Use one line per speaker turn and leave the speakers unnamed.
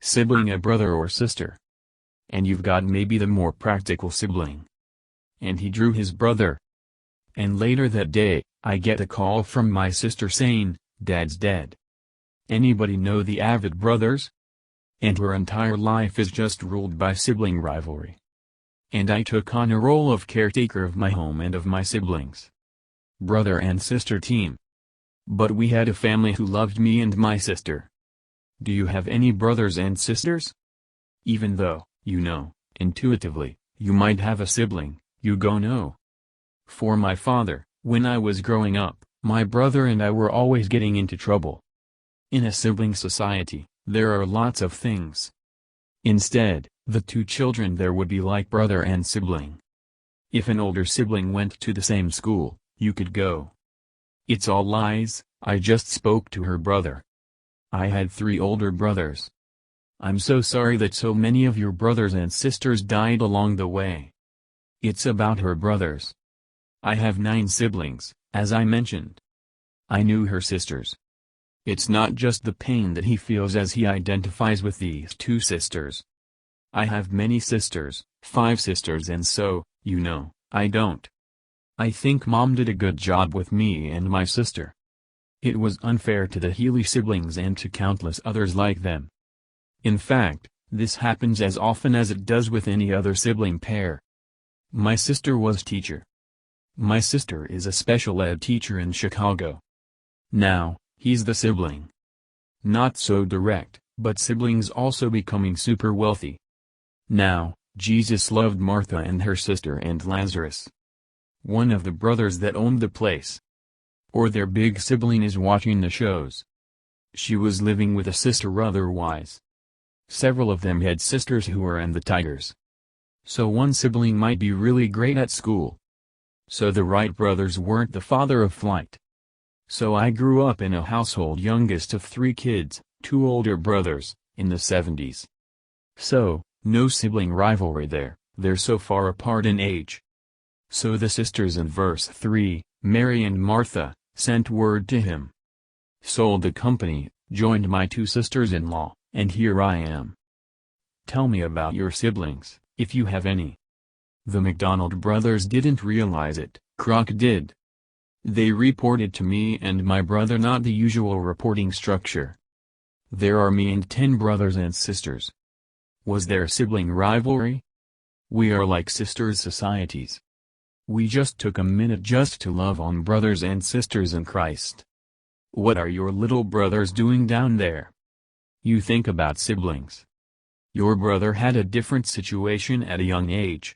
sibling a brother or sister. And you've got maybe the more practical sibling. And he drew his brother. And later that day, I get a call from my sister saying, "Dad's dead." Anybody know the Avett Brothers? And her entire life is just ruled by sibling rivalry. And I took on a role of caretaker of my home and of my siblings. Brother and sister team. But we had a family who loved me and my sister. Do you have any brothers and sisters? Even though, intuitively, you might have a sibling, you go no. For my father, when I was growing up, my brother and I were always getting into trouble. In a sibling society, there are lots of things. Instead, the two children there would be like brother and sibling. If an older sibling went to the same school, you could go. It's all lies, I just spoke to her brother. I had 3 older brothers. I'm so sorry that so many of your brothers and sisters died along the way. It's about her brothers. I have 9 siblings, as I mentioned. I knew her sisters. It's not just the pain that he feels as he identifies with these 2 sisters. I have many sisters, 5 sisters, and so, I don't. I think Mom did a good job with me and my sister. It was unfair to the Healy siblings and to countless others like them. In fact, this happens as often as it does with any other sibling pair. My sister was teacher. My sister is a special ed teacher in Chicago. Now, he's the sibling. Not so direct, but siblings also becoming super wealthy. Now, Jesus loved Martha and her sister and Lazarus. One of the brothers that owned the place. Or their big sibling is watching the shows. She was living with a sister otherwise. Several of them had sisters who were in the Tigers. So one sibling might be really great at school. So the Wright brothers weren't the father of flight. So I grew up in a household youngest of 3 kids, 2 older brothers, in the 70s. So, no sibling rivalry there, they're so far apart in age. So the sisters in verse 3, Mary and Martha, sent word to him. Sold the company, joined my 2 sisters-in-law, and here I am. Tell me about your siblings, if you have any. The McDonald brothers didn't realize it, Croc did. They reported to me and my brother, not the usual reporting structure. There are me and 10 brothers and sisters. Was there sibling rivalry? We are like sisters societies. We just took a minute just to love on brothers and sisters in Christ. What are your little brothers doing down there? You think about siblings. Your brother had a different situation at a young age.